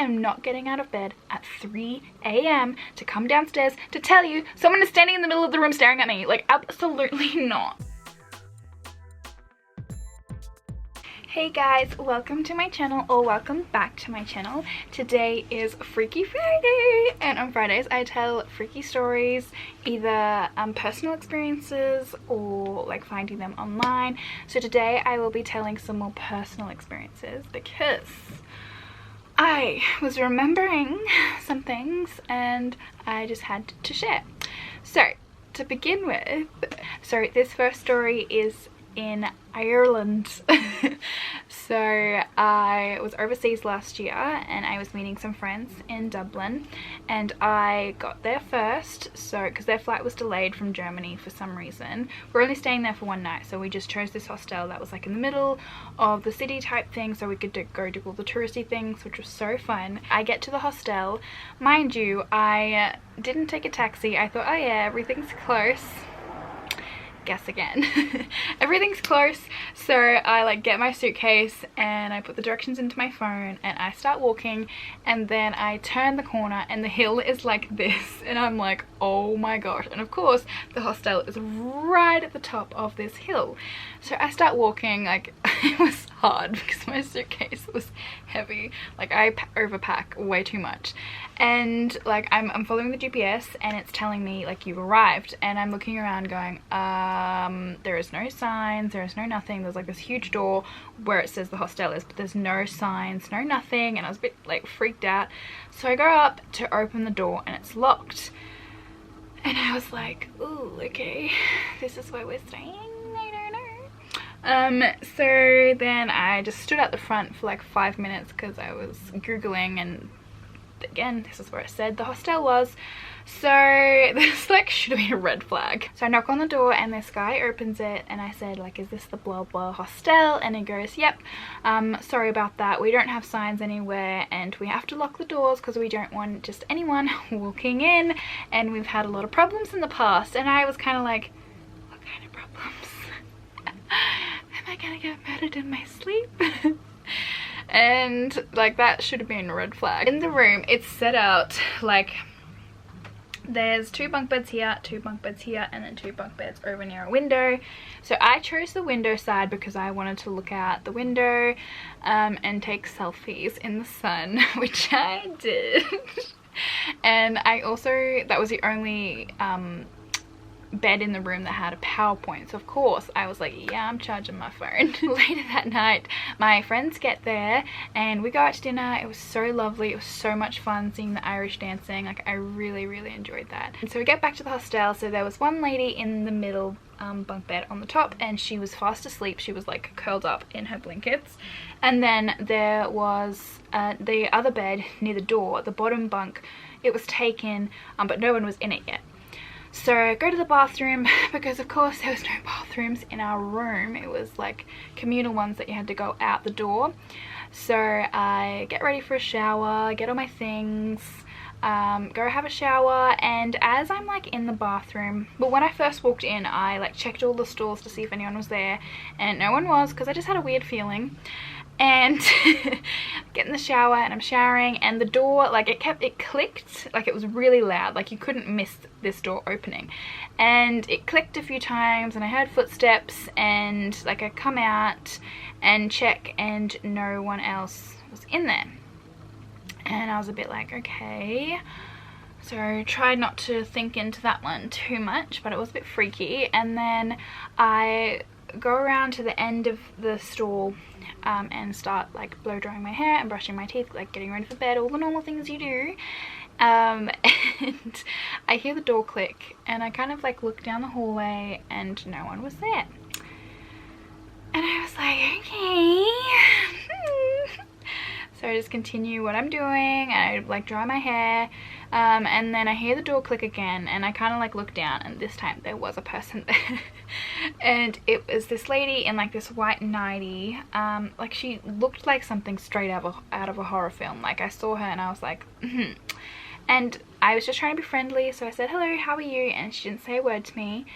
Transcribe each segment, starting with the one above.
am not getting out of bed at 3 a.m. to come downstairs to tell you someone is standing in the middle of the room staring at me. Like, absolutely not. Hey guys, welcome to my channel, or welcome back to my channel. Today is Freaky Friday, and on Fridays I tell freaky stories, either personal experiences or like finding them online. So today I will be telling some more personal experiences because I was remembering some things and I just had to share. So to begin with, this first story is in Ireland. So I was overseas last year and I was meeting some friends in Dublin, and I got there first, so because their flight was delayed from Germany for some reason. We're only staying there for one night, so we just chose this hostel that was like in the middle of the city type thing, so we could go do all the touristy things, which was so fun. I get to the hostel, mind you, I didn't take a taxi. I thought, oh yeah, everything's close. Guess again. Everything's close. So I like get my suitcase and I put the directions into my phone and I start walking, and then I turn the corner and the hill is like this, and I'm like, oh my gosh. And of course the hostel is right at the top of this hill. So I start walking, like it was hard because my suitcase was heavy, like I overpack way too much, and like I'm following the GPS and it's telling me like you've arrived, and I'm looking around going there is no signs, there is no nothing. There's like this huge door where it says the hostel is, but there's no signs, no nothing, and I was a bit like freaked out. So I go up to open the door and it's locked, and I was like, ooh, okay, this is where we're staying. So then I just stood at the front for like 5 minutes because I was googling, and again, this is where it said the hostel was. So this like should have been a red flag. So I knock on the door and this guy opens it, and I said like, is this the blah blah hostel? And he goes, yep, sorry about that, we don't have signs anywhere and we have to lock the doors because we don't want just anyone walking in, and we've had a lot of problems in the past. And I was kind of like, what kind of problems? Am I gonna get murdered in my sleep? And like that should have been a red flag. In the room it's set out like there's 2 bunk beds here, 2 bunk beds here, and then 2 bunk beds over near a window. So I chose the window side because I wanted to look out the window and take selfies in the sun, which I did. And I also, that was the only bed in the room that had a PowerPoint, so of course I was like, yeah, I'm charging my phone. Later that night my friends get there and we go out to dinner. It was so lovely, it was so much fun seeing the Irish dancing, like I really enjoyed that. And so we get back to the hostel. So there was one lady in the middle bunk bed on the top, and she was fast asleep. She was like curled up in her blankets, and then there was the other bed near the door, the bottom bunk. It was taken, but no one was in it yet. So I go to the bathroom because of course there was no bathrooms in our room. It was like communal ones that you had to go out the door. So I get ready for a shower, get all my things, go have a shower, and as I'm like in the bathroom, but when I first walked in I like checked all the stalls to see if anyone was there, and no one was because I just had a weird feeling. And get in the shower and I'm showering, and the door, like it clicked, like it was really loud, like you couldn't miss this door opening, and it clicked a few times and I heard footsteps, and like I come out and check and no one else was in there, and I was a bit like, okay. So I tried not to think into that one too much, but it was a bit freaky. And then I go around to the end of the stall and start like blow drying my hair and brushing my teeth, like getting ready for bed, all the normal things you do. And I hear the door click and I kind of like look down the hallway and no one was there. And I was like, okay. So I just continue what I'm doing and I like dry my hair, and then I hear the door click again and I kind of like look down, and this time there was a person there. And it was this lady in like this white nightie, like she looked like something straight out of a horror film. Like I saw her and I was like, and I was just trying to be friendly, so I said, hello, how are you? And she didn't say a word to me,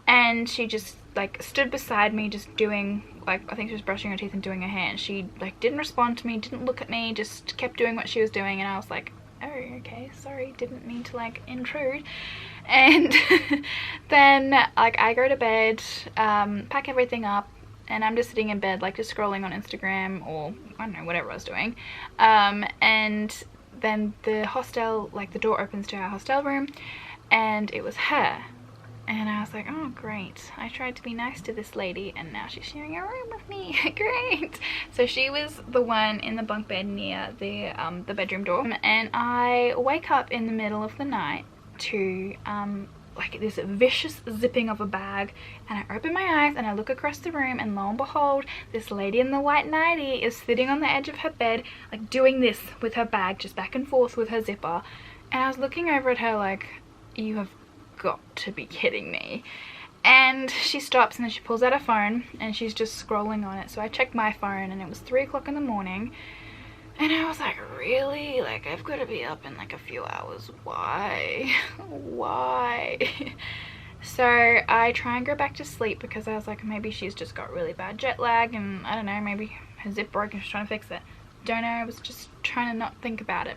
and she just like stood beside me just doing like I think she was brushing her teeth and doing her hair, and she like didn't respond to me, didn't look at me, just kept doing what she was doing, and I was like, oh, okay, sorry, didn't mean to like intrude. And then like I go to bed, pack everything up, and I'm just sitting in bed like just scrolling on Instagram or I don't know, whatever I was doing, and then the hostel, like the door opens to our hostel room, and it was her. And I was like, oh great, I tried to be nice to this lady and now she's sharing a room with me. Great. So she was the one in the bunk bed near the bedroom door, and I wake up in the middle of the night to like this vicious zipping of a bag, and I open my eyes and I look across the room, and lo and behold, this lady in the white nightie is sitting on the edge of her bed like doing this with her bag, just back and forth with her zipper. And I was looking over at her like, you have got to be kidding me. And she stops and then she pulls out her phone and she's just scrolling on it. So I checked my phone and it was 3 o'clock in the morning, and I was like, really? Like, I've got to be up in like a few hours. Why? Why? So I try and go back to sleep because I was like, maybe she's just got really bad jet lag, and I don't know, maybe her zip broke and she's trying to fix it. Don't know, I was just trying to not think about it.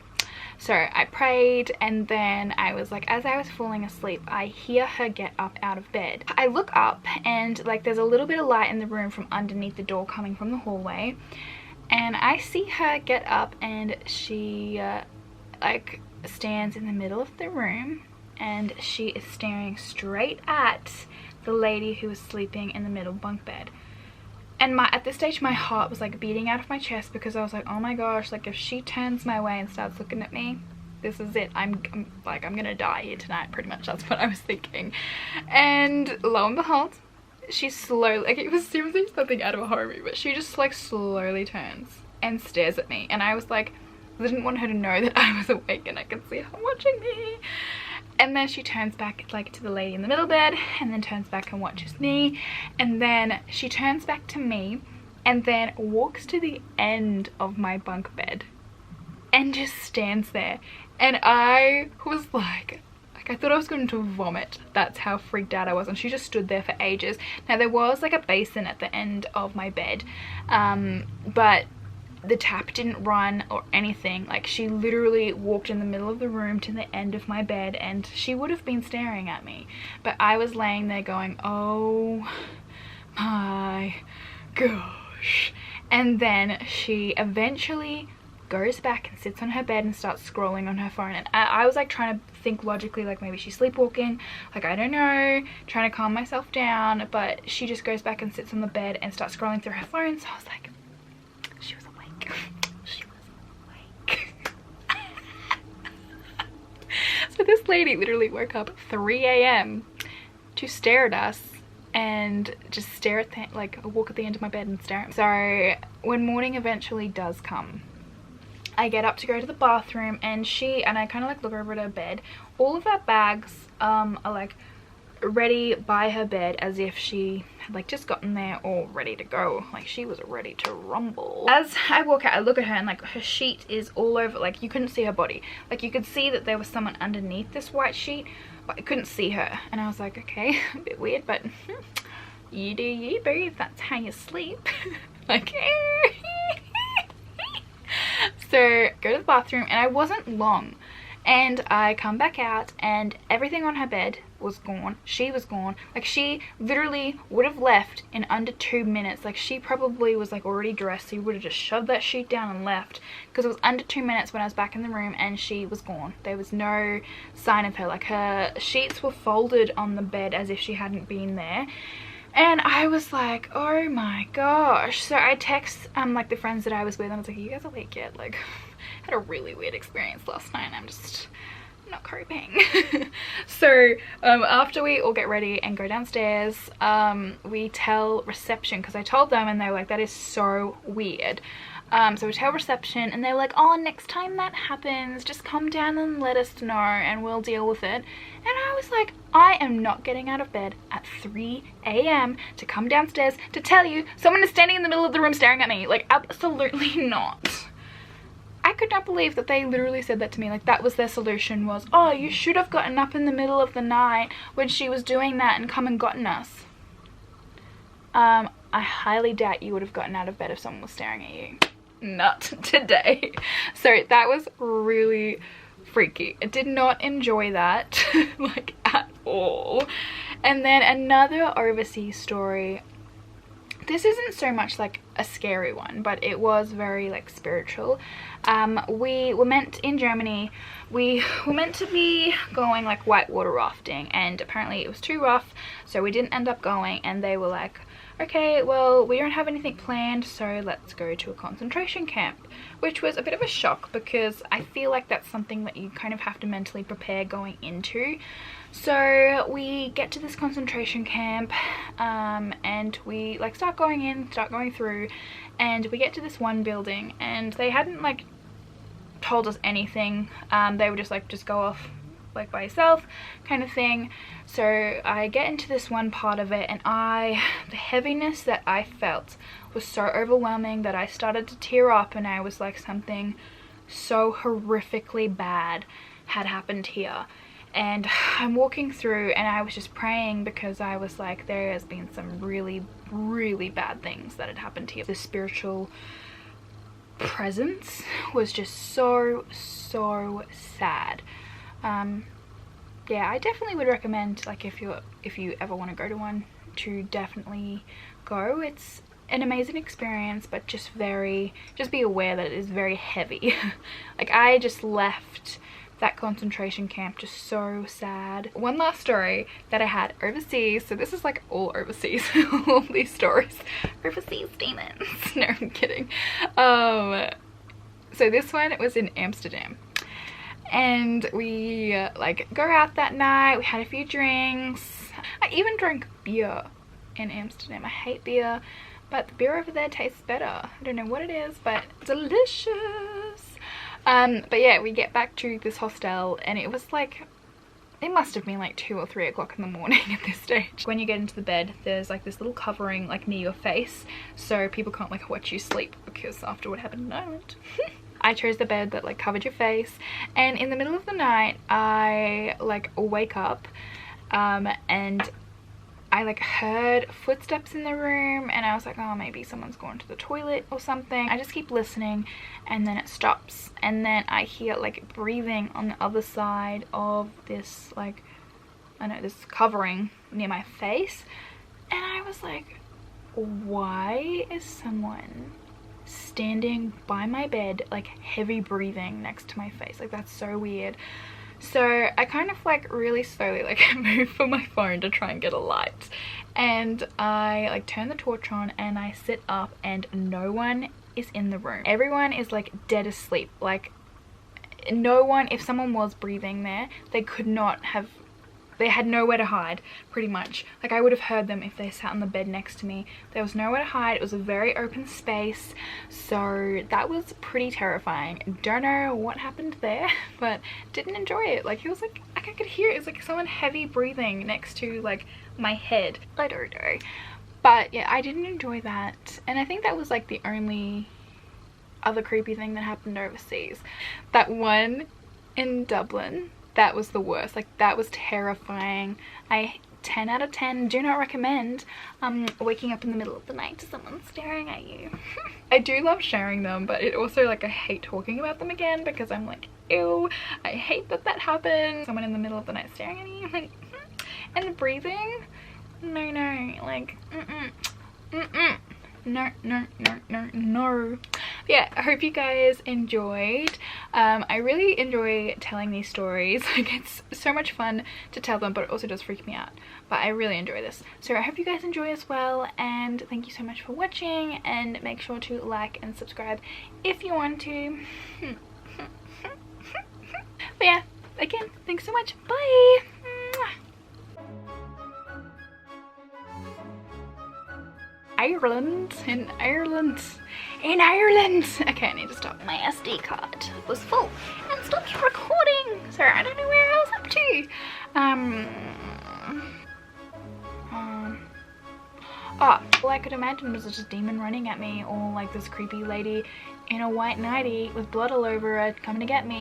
So I prayed, and then I was like, as I was falling asleep, I hear her get up out of bed. I look up and like there's a little bit of light in the room from underneath the door coming from the hallway, and I see her get up, and she like stands in the middle of the room, and she is staring straight at the lady who was sleeping in the middle bunk bed. And at this stage my heart was like beating out of my chest, because I was like, oh my gosh, like if she turns my way and starts looking at me, this is it. I'm gonna die here tonight, pretty much. That's what I was thinking. And lo and behold, she slowly, like it was seriously something out of a horror movie, but she just like slowly turns and stares at me. And I was like, I didn't want her to know that I was awake and I could see her watching me. And then she turns back like to the lady in the middle bed, and then turns back and watches me, and then she turns back to me and then walks to the end of my bunk bed and just stands there. And I was like I thought I was going to vomit. That's how freaked out I was. And she just stood there for ages. Now there was like a basin at the end of my bed, but the tap didn't run or anything. Like she literally walked in the middle of the room to the end of my bed, and she would have been staring at me, but I was laying there going, oh my gosh. And then she eventually goes back and sits on her bed and starts scrolling on her phone, and I was like trying to think logically, like maybe she's sleepwalking, like I don't know, trying to calm myself down, but she just goes back and sits on the bed and starts scrolling through her phone. So I was like, she was awake. She was awake. So this lady literally woke up at 3 a.m. to stare at us and just stare at the, like walk at the end of my bed and stare at me. So when morning eventually does come, I get up to go to the bathroom, and I kind of like look over at her bed. All of her bags are like ready by her bed, as if she had like just gotten there all ready to go, like she was ready to rumble. As I walk out, I look at her, and like her sheet is all over, like you couldn't see her body, like you could see that there was someone underneath this white sheet, but I couldn't see her. And I was like, okay, a bit weird, but you do you, boo, if that's how you sleep. Like so go to the bathroom, and I wasn't long, and I come back out, and everything on her bed was gone. She was gone. Like she literally would have left in under 2 minutes. Like she probably was like already dressed, so you would have just shoved that sheet down and left, because it was under 2 minutes when I was back in the room, and she was gone. There was no sign of her. Like her sheets were folded on the bed as if she hadn't been there. And I was like, oh my gosh. So I text like the friends that I was with, and I was like, are you guys awake yet? Like I had a really weird experience last night, and I'm just not coping. So after we all get ready and go downstairs, we tell reception, because I told them and they were like, that is so weird. So we tell reception, and they're like, oh, next time that happens, just come down and let us know and we'll deal with it. And I was like, I am not getting out of bed at 3 a.m. to come downstairs to tell you someone is standing in the middle of the room staring at me. Like, absolutely not. I could not believe that they literally said that to me. Like, that was their solution, was, oh, you should have gotten up in the middle of the night when she was doing that and come and gotten us. I highly doubt you would have gotten out of bed if someone was staring at you. Not today. So that was really freaky. I did not enjoy that like at all. And then another overseas story. This isn't so much like a scary one, but it was very like spiritual. We were meant in Germany, we were meant to be going like whitewater rafting, and apparently it was too rough, so we didn't end up going. And they were like, okay, well, we don't have anything planned, so let's go to a concentration camp, which was a bit of a shock because I feel like that's something that you kind of have to mentally prepare going into. So we get to this concentration camp, and we like start going through, and we get to this one building, and they hadn't like told us anything. They were just like, just go off like by yourself kind of thing. So I get into this one part of it, and the heaviness that I felt was so overwhelming that I started to tear up, and I was like, something so horrifically bad had happened here. And I'm walking through, and I was just praying because I was like, there has been some really, really bad things that had happened here. The spiritual presence was just so sad. Yeah, I definitely would recommend, like, if you ever want to go to one, to definitely go. It's an amazing experience, but just be aware that it is very heavy. Like, I just left that concentration camp just so sad. One last story that I had overseas. So this is like all overseas. All these stories. Overseas demons. No, I'm kidding. So this one, it was in Amsterdam. And we like go out that night. We had a few drinks. I even drank beer in Amsterdam. I hate beer, but the beer over there tastes better. I don't know what it is, but delicious. But yeah, we get back to this hostel, and it was like, it must have been like 2 or 3 o'clock in the morning at this stage. When you get into the bed, there's like this little covering like near your face, so people can't like watch you sleep, because after what happened tonight. I chose the bed that like covered your face, and in the middle of the night I like wake up, and I like heard footsteps in the room, and I was like, oh, maybe someone's gone to the toilet or something. I just keep listening, and then it stops, and then I hear like breathing on the other side of this like, I don't know, this covering near my face. And I was like, why is someone standing by my bed, like heavy breathing next to my face? Like, that's so weird. So I kind of like really slowly like move for my phone to try and get a light, and I like turn the torch on, and I sit up, and no one is in the room. Everyone is like dead asleep. Like, no one, if someone was breathing there, they had nowhere to hide, pretty much. Like, I would have heard them if they sat on the bed next to me. There was nowhere to hide. It was a very open space, so that was pretty terrifying. Don't know what happened there, but didn't enjoy it. Like, it was like, I could hear it. It was like someone heavy breathing next to like my head. I don't know, but yeah, I didn't enjoy that. And I think that was like the only other creepy thing that happened overseas. That one in Dublin, that was the worst. Like, that was terrifying. 10 out of 10 do not recommend waking up in the middle of the night to someone staring at you. I do love sharing them, but it also, like, I hate talking about them again, because I'm like, ew, I hate that happened. Someone in the middle of the night staring at you, like, and the breathing, no, like, no. Yeah, I hope you guys enjoyed. I really enjoy telling these stories. Like, it's so much fun to tell them, but it also does freak me out. But I really enjoy this. So I hope you guys enjoy as well, and thank you so much for watching, and make sure to like and subscribe if you want to. But yeah, again, thanks so much. Bye! Ireland. Okay, I need to stop. My SD card was full and stopped recording, so I don't know where I was up to. All I could imagine was just a demon running at me, or like this creepy lady in a white nightie with blood all over her coming to get me.